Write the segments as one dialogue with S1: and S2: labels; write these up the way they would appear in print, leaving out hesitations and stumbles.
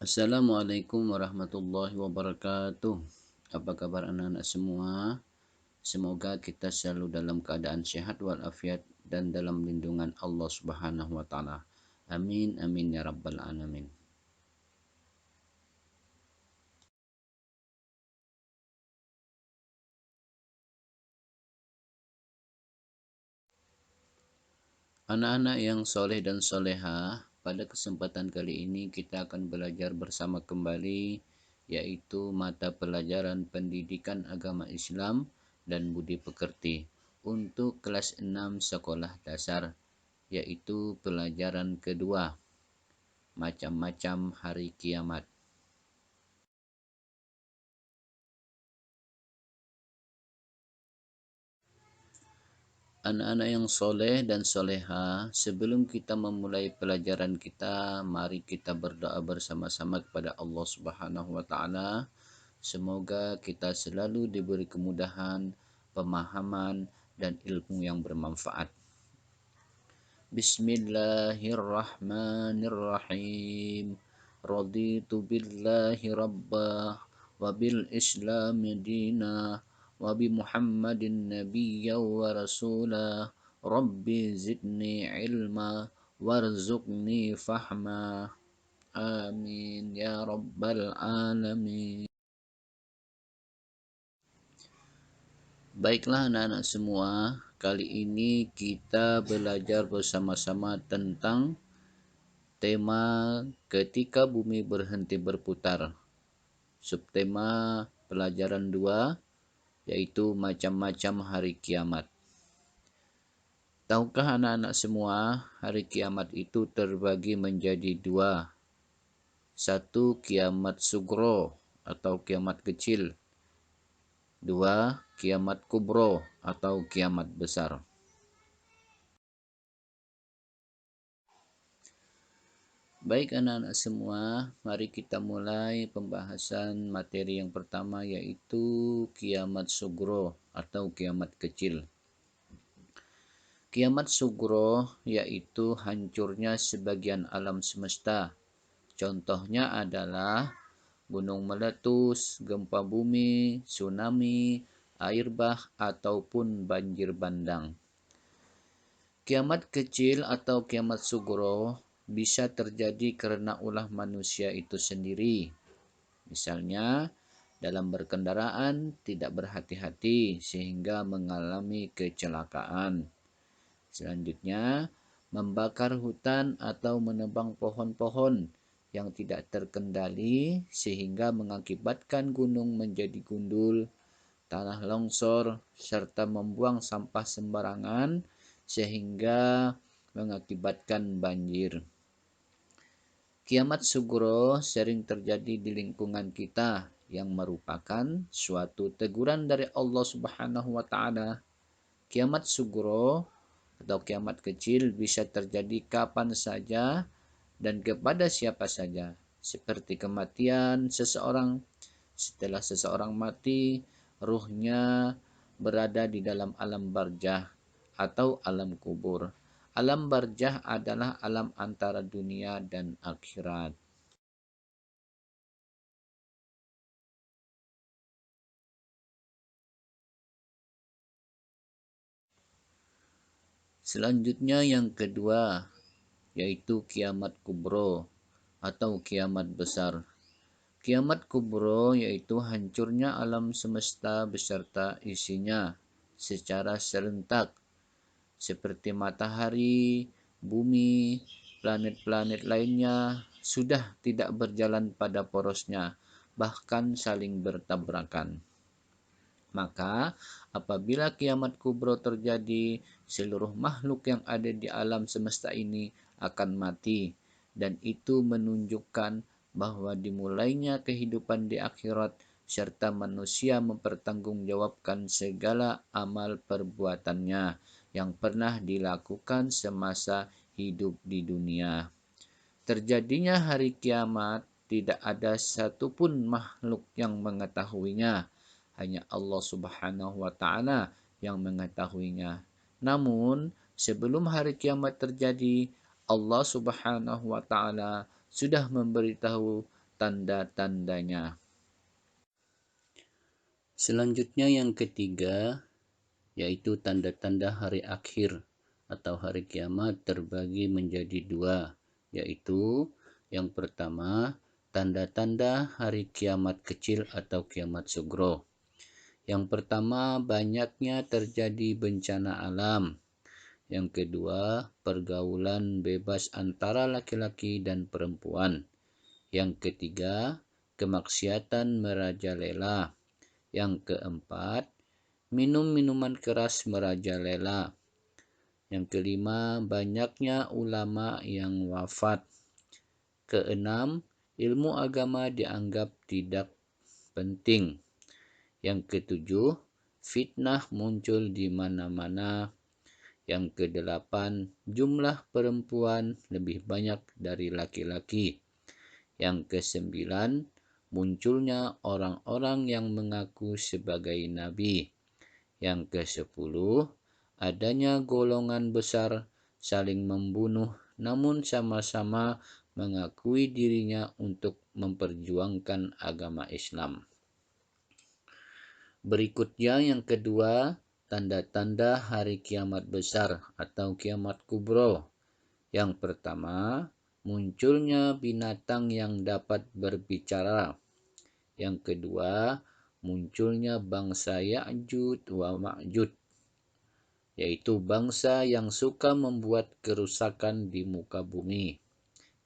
S1: Assalamualaikum warahmatullahi wabarakatuh. Apa kabar anak-anak semua? Semoga kita selalu dalam keadaan sehat walafiat dan dalam lindungan Allah Subhanahu wa taala. Amin amin ya rabbal alamin. Anak-anak yang soleh dan soleha, pada kesempatan kali ini kita akan belajar bersama kembali, yaitu mata pelajaran pendidikan agama Islam dan budi pekerti untuk kelas 6 sekolah dasar, yaitu pelajaran kedua, macam-macam hari kiamat. Anak-anak yang soleh dan soleha, sebelum kita memulai pelajaran kita, mari kita berdoa bersama-sama kepada Allah Subhanahu wa taala. Semoga kita selalu diberi kemudahan, pemahaman, dan ilmu yang bermanfaat. Bismillahirrahmanirrahim. Raditu billahi rabbah wa bil islami dina wa bi muhammadin nabiyya wa rasulah. Rabbi zidni ilma warzuqni fahma. Amin ya rabbal alamin. Baiklah anak-anak semua, kali ini kita belajar bersama-sama tentang tema ketika bumi berhenti berputar. Subtema pelajaran 2 yaitu macam-macam hari kiamat. Tahukah anak-anak semua, hari kiamat itu terbagi menjadi dua. Satu, kiamat sugro atau kiamat kecil. Dua, kiamat kubro atau kiamat besar. Baik anak-anak semua, mari kita mulai pembahasan materi yang pertama, yaitu kiamat sugro atau kiamat kecil. Kiamat sugro yaitu hancurnya sebagian alam semesta. Contohnya adalah gunung meletus, gempa bumi, tsunami, air bah, ataupun banjir bandang. Kiamat kecil atau kiamat sugro bisa terjadi karena ulah manusia itu sendiri. Misalnya, dalam berkendaraan tidak berhati-hati sehingga mengalami kecelakaan. Selanjutnya, membakar hutan atau menebang pohon-pohon yang tidak terkendali sehingga mengakibatkan gunung menjadi gundul, tanah longsor, serta membuang sampah sembarangan sehingga mengakibatkan banjir. Kiamat sugro sering terjadi di lingkungan kita yang merupakan suatu teguran dari Allah Subhanahu wa taala. Kiamat sugro atau kiamat kecil bisa terjadi kapan saja dan kepada siapa saja, seperti kematian seseorang. Setelah seseorang mati, ruhnya berada di dalam alam barzah atau alam kubur. Alam barzah adalah alam antara dunia dan akhirat. Selanjutnya yang kedua, yaitu kiamat kubro atau kiamat besar. Kiamat kubro yaitu hancurnya alam semesta beserta isinya secara serentak, seperti matahari, bumi, planet-planet lainnya sudah tidak berjalan pada porosnya, bahkan saling bertabrakan. Maka apabila kiamat kubro terjadi, seluruh makhluk yang ada di alam semesta ini akan mati, dan itu menunjukkan bahwa dimulainya kehidupan di akhirat serta manusia mempertanggungjawabkan segala amal perbuatannya yang pernah dilakukan semasa hidup di dunia. Terjadinya hari kiamat tidak ada satupun makhluk yang mengetahuinya, hanya Allah Subhanahu wa taala yang mengetahuinya. Namun, sebelum hari kiamat terjadi, Allah Subhanahu wa taala sudah memberitahu tanda-tandanya. Selanjutnya yang ketiga, yaitu tanda-tanda hari akhir atau hari kiamat terbagi menjadi dua, yaitu yang pertama, tanda-tanda hari kiamat kecil atau kiamat sugro. Yang pertama, banyaknya terjadi bencana alam. Yang kedua, pergaulan bebas antara laki-laki dan perempuan. Yang ketiga, kemaksiatan merajalela. Yang keempat, minum minuman keras merajalela. Yang kelima, banyaknya ulama yang wafat. Keenam, ilmu agama dianggap tidak penting. Yang ketujuh, fitnah muncul di mana-mana. Yang kedelapan, jumlah perempuan lebih banyak dari laki-laki. Yang kesembilan, munculnya orang-orang yang mengaku sebagai nabi. Yang kesepuluh, adanya golongan besar saling membunuh namun sama-sama mengakui dirinya untuk memperjuangkan agama Islam. Berikutnya yang kedua, tanda-tanda hari kiamat besar atau kiamat kubro. Yang pertama, munculnya binatang yang dapat berbicara. Yang kedua, munculnya bangsa Ya'juj wa Ma'juj, yaitu bangsa yang suka membuat kerusakan di muka bumi.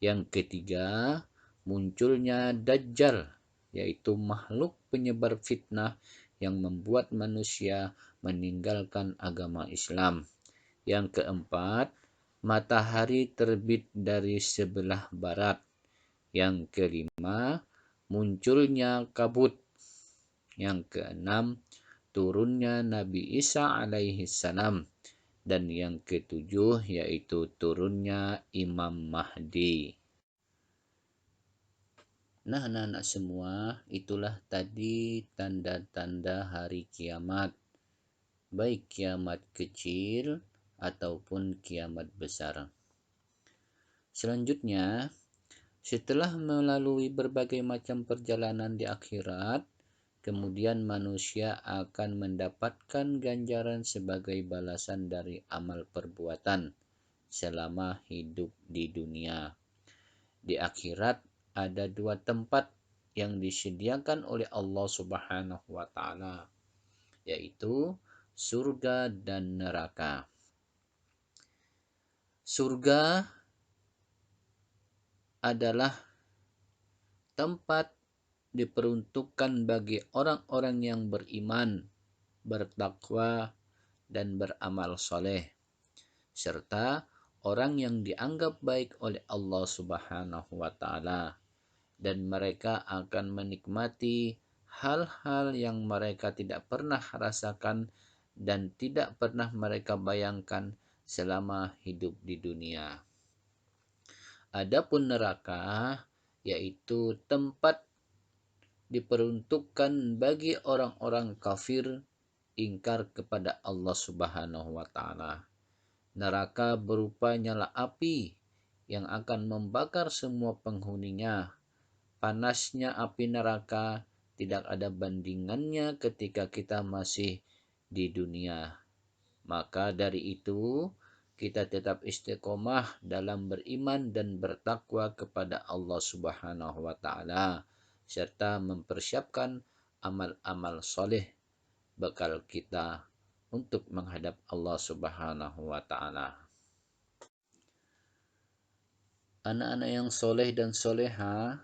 S1: Yang ketiga, munculnya Dajjal, yaitu makhluk penyebar fitnah yang membuat manusia meninggalkan agama Islam. Yang keempat, matahari terbit dari sebelah barat. Yang kelima, munculnya kabut. Yang keenam, turunnya Nabi Isa alaihi salam. Dan yang ketujuh, yaitu turunnya Imam Mahdi. Nah, anak-anak semua, itulah tadi tanda-tanda hari kiamat. Baik kiamat kecil ataupun kiamat besar. Selanjutnya, setelah melalui berbagai macam perjalanan di akhirat, kemudian manusia akan mendapatkan ganjaran sebagai balasan dari amal perbuatan selama hidup di dunia. Di akhirat ada dua tempat yang disediakan oleh Allah Subhanahu wa Ta'ala, yaitu surga dan neraka. Surga adalah tempat diperuntukkan bagi orang-orang yang beriman, bertakwa, dan beramal soleh, serta orang yang dianggap baik oleh Allah Subhanahu wa Ta'ala, dan mereka akan menikmati hal-hal yang mereka tidak pernah rasakan dan tidak pernah mereka bayangkan selama hidup di dunia. Adapun neraka, yaitu tempat diperuntukkan bagi orang-orang kafir ingkar kepada Allah Subhanahu wa Ta'ala. Neraka berupa nyala api yang akan membakar semua penghuninya. Panasnya api neraka tidak ada bandingannya ketika kita masih di dunia. Maka dari itu, kita tetap istiqomah dalam beriman dan bertakwa kepada Allah Subhanahu wa Ta'ala, serta mempersiapkan amal-amal soleh bekal kita untuk menghadap Allah Subhanahu wa Ta'ala. Anak-anak yang soleh dan soleha,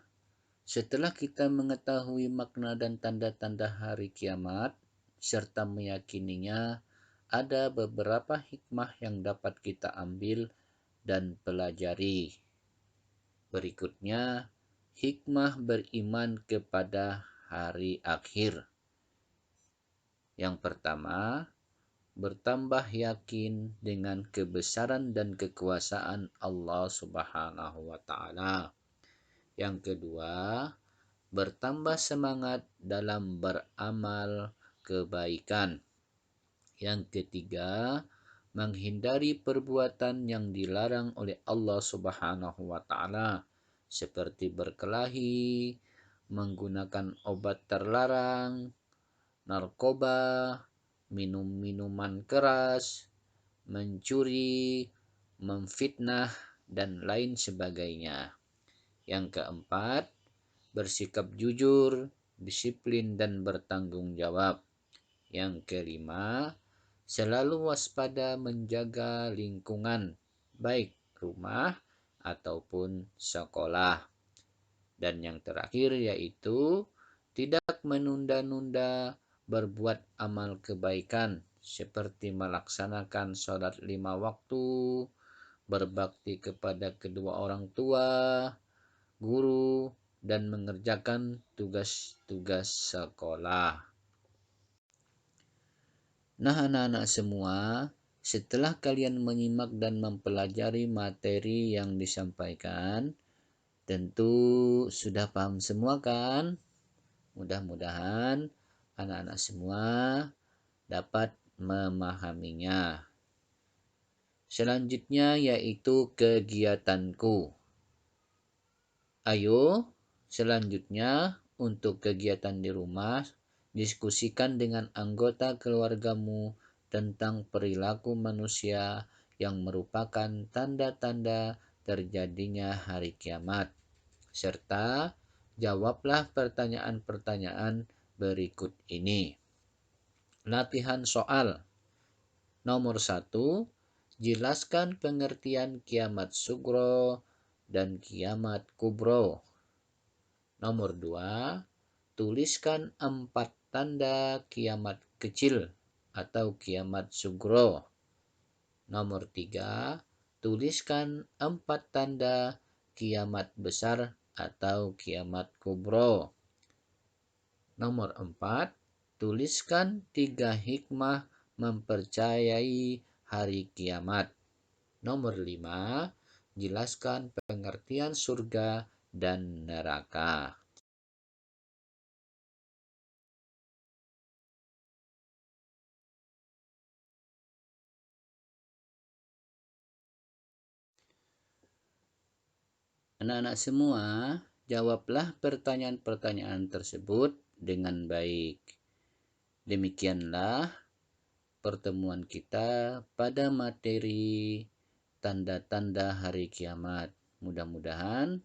S1: setelah kita mengetahui makna dan tanda-tanda hari kiamat serta meyakininya, ada beberapa hikmah yang dapat kita ambil dan pelajari. Berikutnya, hikmah beriman kepada hari akhir. Yang pertama, bertambah yakin dengan kebesaran dan kekuasaan Allah Subhanahu wa Ta'ala. Yang kedua, bertambah semangat dalam beramal kebaikan. Yang ketiga, menghindari perbuatan yang dilarang oleh Allah Subhanahu wa Ta'ala, seperti berkelahi, menggunakan obat terlarang, narkoba, minum minuman keras, mencuri, memfitnah, dan lain sebagainya. Yang keempat, bersikap jujur, disiplin, dan bertanggung jawab. Yang kelima, selalu waspada menjaga lingkungan, baik rumah ataupun sekolah. Dan yang terakhir yaitu tidak menunda-nunda berbuat amal kebaikan seperti melaksanakan sholat 5 waktu, berbakti kepada kedua orang tua, guru, dan mengerjakan tugas-tugas sekolah. Nah, anak-anak semua, setelah kalian menyimak dan mempelajari materi yang disampaikan, tentu sudah paham semua kan? Mudah-mudahan anak-anak semua dapat memahaminya. Selanjutnya yaitu kegiatanku. Ayo, selanjutnya untuk kegiatan di rumah, diskusikan dengan anggota keluargamu tentang perilaku manusia yang merupakan tanda-tanda terjadinya hari kiamat. Serta jawablah pertanyaan-pertanyaan berikut ini. Latihan soal. Nomor 1, jelaskan pengertian kiamat sugro dan kiamat kubro. Nomor 2, tuliskan 4 tanda kiamat kecil atau kiamat sugro. Nomor 3, tuliskan 4 tanda kiamat besar atau kiamat kubro. Nomor 4, tuliskan 3 hikmah mempercayai hari kiamat. Nomor 5, jelaskan pengertian surga dan neraka. Anak-anak semua, jawablah pertanyaan-pertanyaan tersebut dengan baik. Demikianlah pertemuan kita pada materi tanda-tanda hari kiamat. Mudah-mudahan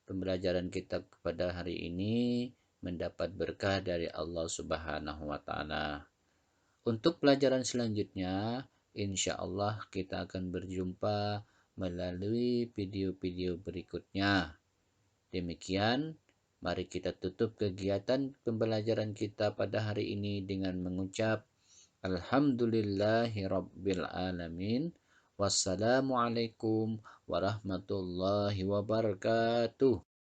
S1: pembelajaran kita pada hari ini mendapat berkah dari Allah Subhanahu wa taala. Untuk pelajaran selanjutnya, insya Allah kita akan berjumpa melalui video-video berikutnya. Demikian, mari kita tutup kegiatan pembelajaran kita pada hari ini dengan mengucap Alhamdulillahirabbil alamin. Wassalamualaikum warahmatullahi wabarakatuh.